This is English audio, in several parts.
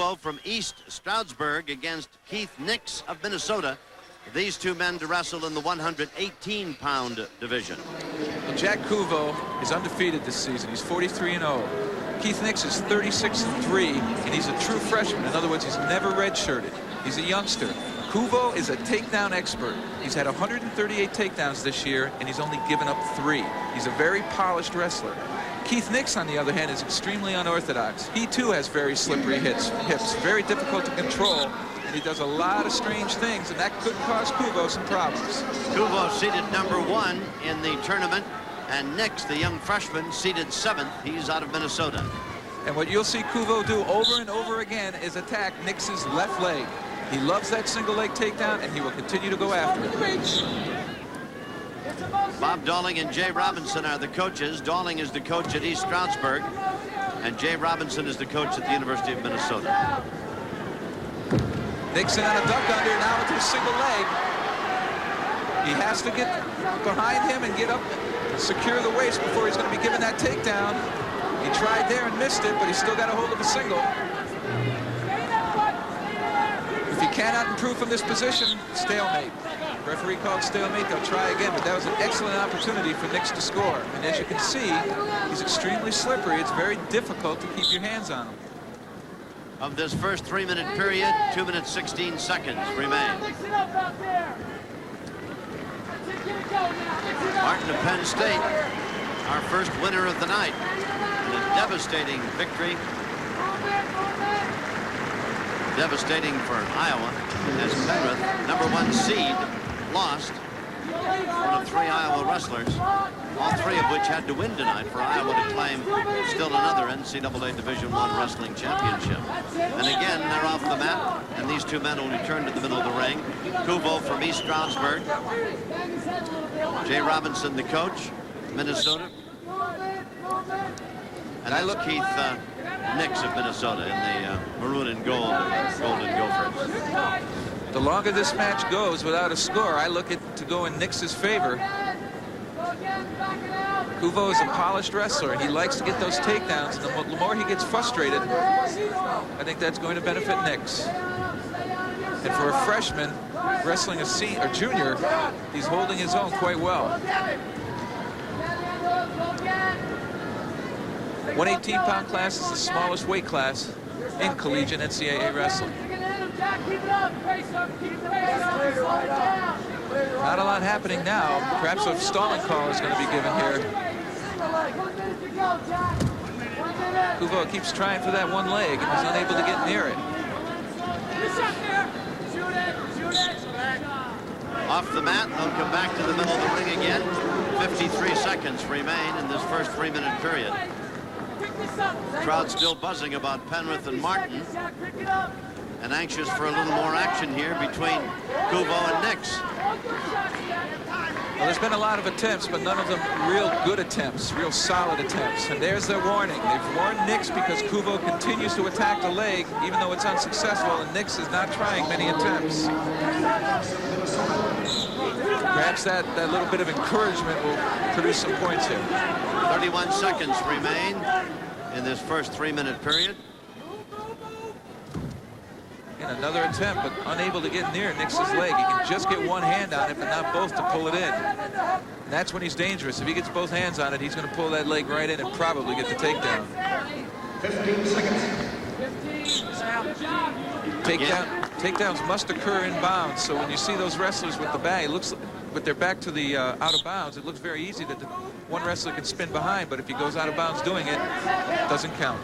Cuvo from East Stroudsburg against Keith Nix of Minnesota. These two men to wrestle in the 118-pound division. Well, Jack Cuvo is undefeated this season. He's 43-0. Keith Nix is 36-3, and he's a true freshman. In other words, he's never redshirted. He's a youngster. Cuvo is a takedown expert. He's had 138 takedowns this year, and he's only given up 3. He's a very polished wrestler. Keith Nix, on the other hand, is extremely unorthodox. He, too, has very slippery hips, very difficult to control, and he does a lot of strange things, and that could cause Cuvo some problems. Cuvo seated #1 in the tournament, and Nix, the young freshman, seated 7th. He's out of Minnesota. And what you'll see Cuvo do over and over again is attack Nix's left leg. He loves that single leg takedown, and he will continue to go after it. Bob Dawling and Jay Robinson are the coaches. Dawling is the coach at East Stroudsburg, and Jay Robinson is the coach at the University of Minnesota. Nixon on a duck under now with his single leg. He has to get behind him and get up, secure the waist before he's going to be given that takedown. He tried there and missed it, but he's still got a hold of a single. If he cannot improve from this position, stalemate. Referee called stalemate. They'll try again, but that was an excellent opportunity for Nix to score. And as you can see, he's extremely slippery. It's very difficult to keep your hands on him. Of this first 3-minute period, 2 minutes 16 seconds remain. Martin of Penn State, our first winner of the night, in a devastating victory. Devastating for Iowa, as Penrith, #1 seed, lost. One of 3 Iowa wrestlers, all 3 of which had to win tonight for Iowa to claim still another NCAA Division I wrestling championship. And again, they're off the mat, and these 2 men will return to the middle of the ring. Cuvo from East Stroudsburg, Jay Robinson, the coach, Minnesota, and that's Keith Nix of Minnesota in the maroon and gold Golden Gophers. The longer this match goes without a score, I look at to go in Nix's favor. Cuvo is a polished wrestler. He likes to get those takedowns, and the more he gets frustrated, I think that's going to benefit Nix. And for a freshman wrestling a senior or junior, he's holding his own quite well. 118-pound class is the smallest weight class in collegiate NCAA wrestling. Not a lot happening now. Perhaps a stalling call is going to be given here. Cuvo keeps trying for that one leg and is unable to get near it. Off the mat, they'll come back to the middle of the ring again. 53 seconds remain in this first 3-minute period. The crowd still buzzing about Penrith and Martin, and anxious for a little more action here between Cuvo and Nix. Well, there's been a lot of attempts, but none of them real good attempts, real solid attempts. And there's their warning. They've warned Nix because Cuvo continues to attack the leg, even though it's unsuccessful, and Nix is not trying many attempts. Perhaps that little bit of encouragement will produce some points here. 31 seconds remain in this first 3-minute period. And another attempt, but unable to get near Nix's leg. He can just get one hand on it, but not both to pull it in. And that's when he's dangerous. If he gets both hands on it, he's going to pull that leg right in and probably get the takedown. 15 seconds. Takedowns must occur in bounds. So when you see those wrestlers with the bag, it looks with their back to the out of bounds, it looks very easy that the one wrestler can spin behind, but if he goes out of bounds doing it, it doesn't count.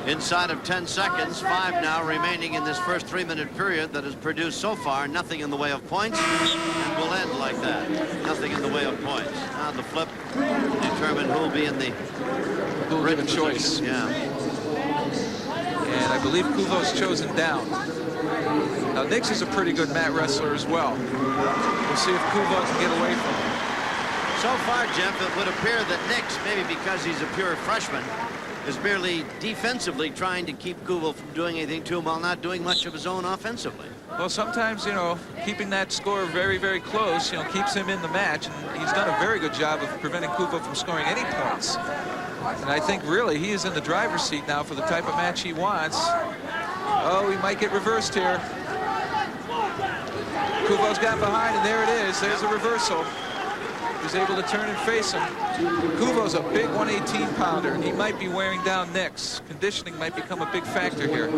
Inside of 10 seconds, 5 now remaining in this first 3-minute period that has produced so far nothing in the way of points, and will end like that. Nothing in the way of points. Now the flip will determine who will be in the written choice. Yeah. And I believe Cuvo's chosen down. Now Nix is a pretty good mat wrestler as well. We'll see if Cuvo can get away from him. So far, Jeff, it would appear that Nix, maybe because he's a pure freshman, is merely defensively trying to keep Cuvo from doing anything to him while not doing much of his own offensively. Well, sometimes, you know, keeping that score very, very close, you know, keeps him in the match, and he's done a very good job of preventing Cuvo from scoring any points. And I think really he is in the driver's seat now for the type of match he wants. Oh, he might get reversed here. Cuvo's got behind, and there it is. There's a reversal. He's able to turn and face him. Cuvo's a big 118-pounder, and he might be wearing down Ncaa. Conditioning might become a big factor here.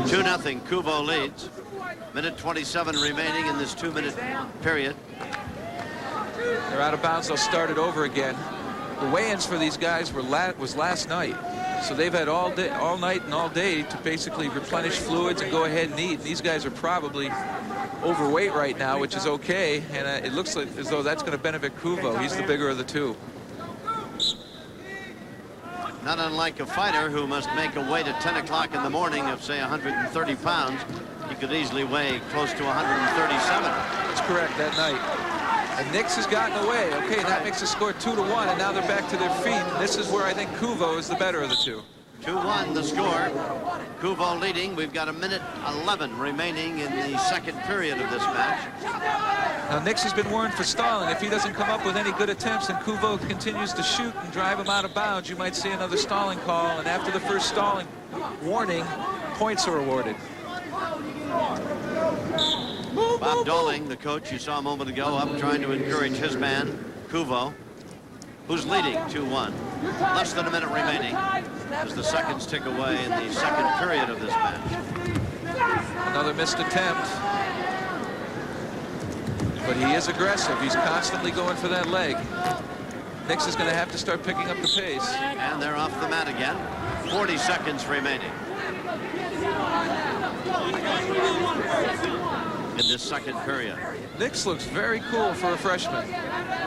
2-0, Cuvo leads. Minute 27 remaining in this 2-minute period. They're out of bounds. They'll start it over again. The weigh-ins for these guys was last night. So they've had all night and all day to basically replenish fluids and go ahead and eat. These guys are probably overweight right now, which is okay. And it looks like as though that's going to benefit Cuvo. He's the bigger of the two. Not unlike a fighter who must make a weight at 10 o'clock in the morning of, say, 130 pounds. He could easily weigh close to 137. That's correct that night. And Ncaa has gotten away. Okay, that makes the score 2-1, and now they're back to their feet. And this is where I think Cuvo is the better of the two. 2-1 the score. Cuvo leading. We've got a minute 11 remaining in the second period of this match. Now Ncaa has been warned for stalling. If he doesn't come up with any good attempts and Cuvo continues to shoot and drive him out of bounds, you might see another stalling call. And after the first stalling warning, points are awarded. Bob Dolling, the coach you saw a moment ago, up trying to encourage his man, Cuvo, who's leading 2-1. Less than a minute remaining as the seconds tick away in the second period of this match. Another missed attempt. But he is aggressive. He's constantly going for that leg. Ncaa is going to have to start picking up the pace. And they're off the mat again. 40 seconds remaining in this second period. Ncaa looks very cool for a freshman.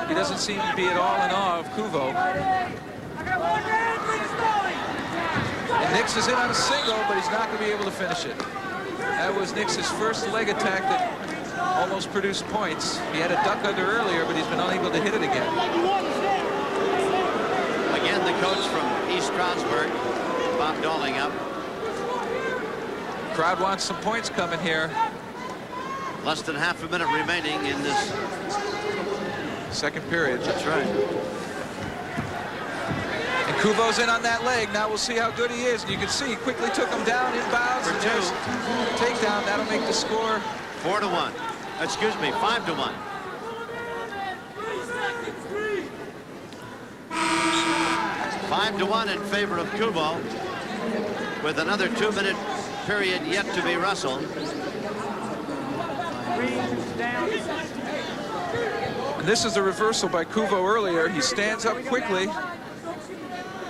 He doesn't seem to be at all in awe of Cuvo. And Ncaa is in on a single, but he's not going to be able to finish it. That was Ncaa's first leg attack that almost produced points. He had a duck under earlier, but he's been unable to hit it again. Again, the coach from East Stroudsburg, Bob Dolling, up. Crowd wants some points coming here. Less than half a minute remaining in this second period. That's right. And Cuvo's in on that leg. Now we'll see how good he is. And you can see he quickly took him down inbounds. For two. Takedown. That'll make the score 4-1. Excuse me, 5-1. 5-1 in favor of Cuvo, with another 2-minute period yet to be wrestled. And this is a reversal by Cuvo earlier. He stands up quickly,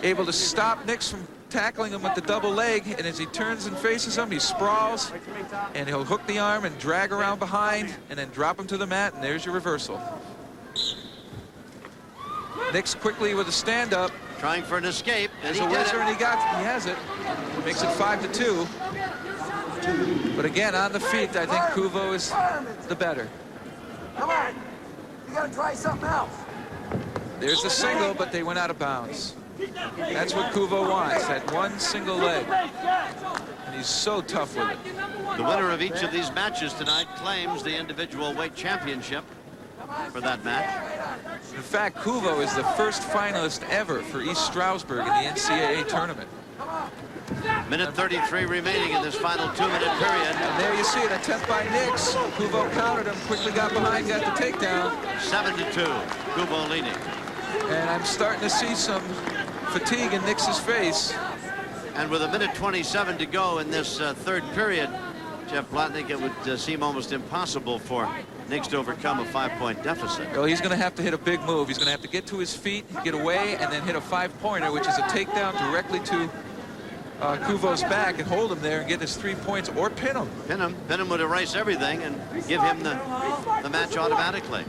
able to stop Ncaa from tackling him with the double leg, and as he turns and faces him, he sprawls, and he'll hook the arm and drag around behind, and then drop him to the mat, and there's your reversal. Ncaa quickly with a stand-up. Trying for an escape. There's a whizzer, and he has it. Makes it 5-2. But again, on the feet, I think Cuvo is the better. Come on, you gotta try something else. There's the single, but they went out of bounds. That's what Cuvo wants, that one single leg. And he's so tough with it. The winner of each of these matches tonight claims the individual weight championship for that match. In fact, Cuvo is the first finalist ever for East Stroudsburg in the Ncaa tournament. Minute 33 remaining in this final 2-minute period. And there you see an attempt by Ncaa. Cuvo countered him, quickly got behind, got the takedown. 7-2, Cuvo leading. And I'm starting to see some fatigue in Ncaa's face. And with a minute 27 to go in this third period, Jeff Blatnick, it would seem almost impossible for Ncaa to overcome a 5-point deficit. Well, he's going to have to hit a big move. He's going to have to get to his feet, get away, and then hit a 5-pointer, which is a takedown directly to Cuvo's back and hold him there and get his 3 points, or pin him. Pin him would erase everything and give him the match automatically.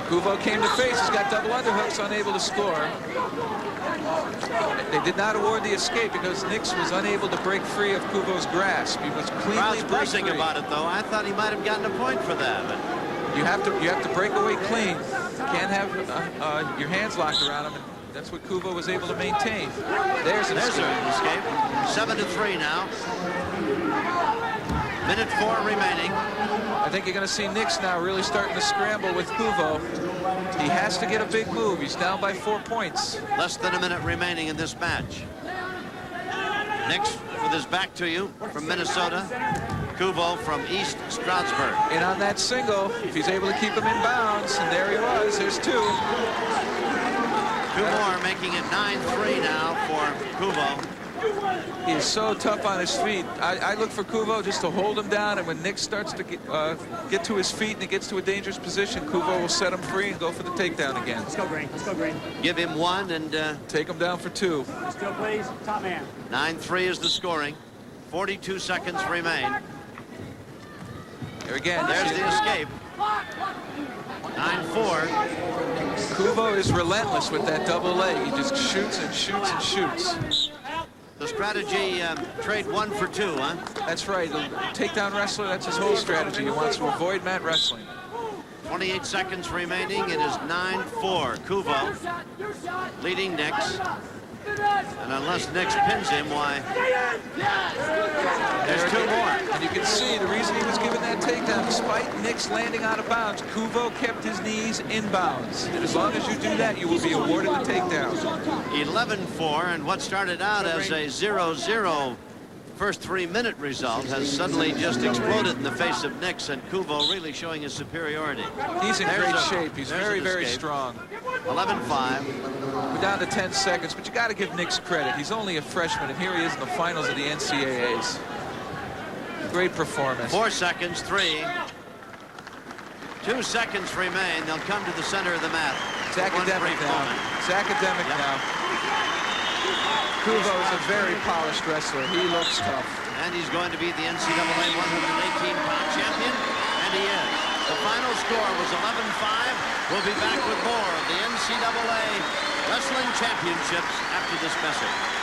Cuvo came to face. He's got double underhooks, unable to score. They did not award the escape because Ncaa was unable to break free of Cuvo's grasp. He was cleanly Crowd's buzzing free. about it, though. I thought he might have gotten a point for that. But you have to break away clean. You can't have your hands locked around him. And that's what Cuvo was able to maintain. There's an escape. 7-3 now. Minute 4 remaining. I think you're going to see Nix now really starting to scramble with Cuvo. He has to get a big move. He's down by 4 points. Less than a minute remaining in this match. Nix with his back to you from Minnesota. Cuvo from East Stroudsburg. And on that single, if he's able to keep him in bounds, and there he was, there's 2. 2 more, making it 9-3 now for Cuvo. He is so tough on his feet. I look for Cuvo just to hold him down, and when Nix starts to get to his feet and he gets to a dangerous position, Cuvo will set him free and go for the takedown again. Let's go, Green. Let's go, Green. Give him 1 and take him down for 2. Still, please. Top man. 9-3 is the scoring. 42 seconds remain. There again. There's the escape. 9-4. Cuvo is relentless with that double leg. He just shoots and shoots and shoots. The strategy, trade 1 for 2, huh? That's right. The takedown wrestler, that's his whole strategy. He wants to avoid mat wrestling. 28 seconds remaining. It is 9-4. Cuvo leading Nix. And unless Nix pins him, why? There's 2 more. And you can see the reason he was given that takedown, despite Nix landing out of bounds, Cuvo kept his knees in bounds. And as long as you do that, you will be awarded the takedown. 11-4, and what started out as a 0-0 first 3-minute result has suddenly just exploded in the face of Nix, and Cuvo really showing his superiority. He's in great shape. He's very, very strong. 11-5. We're down to 10 seconds, but you got to give Nix credit. He's only a freshman, and here he is in the finals of the Ncaa's. Great performance. 4 seconds, 3. 2 seconds remain. They'll come to the center of the mat. It's academic now. It's academic now. Cuvo is a very polished wrestler. He looks tough. And he's going to be the NCAA 118-pound champion, and he is. The final score was 11-5. We'll be back with more of the NCAA Wrestling Championships after this message.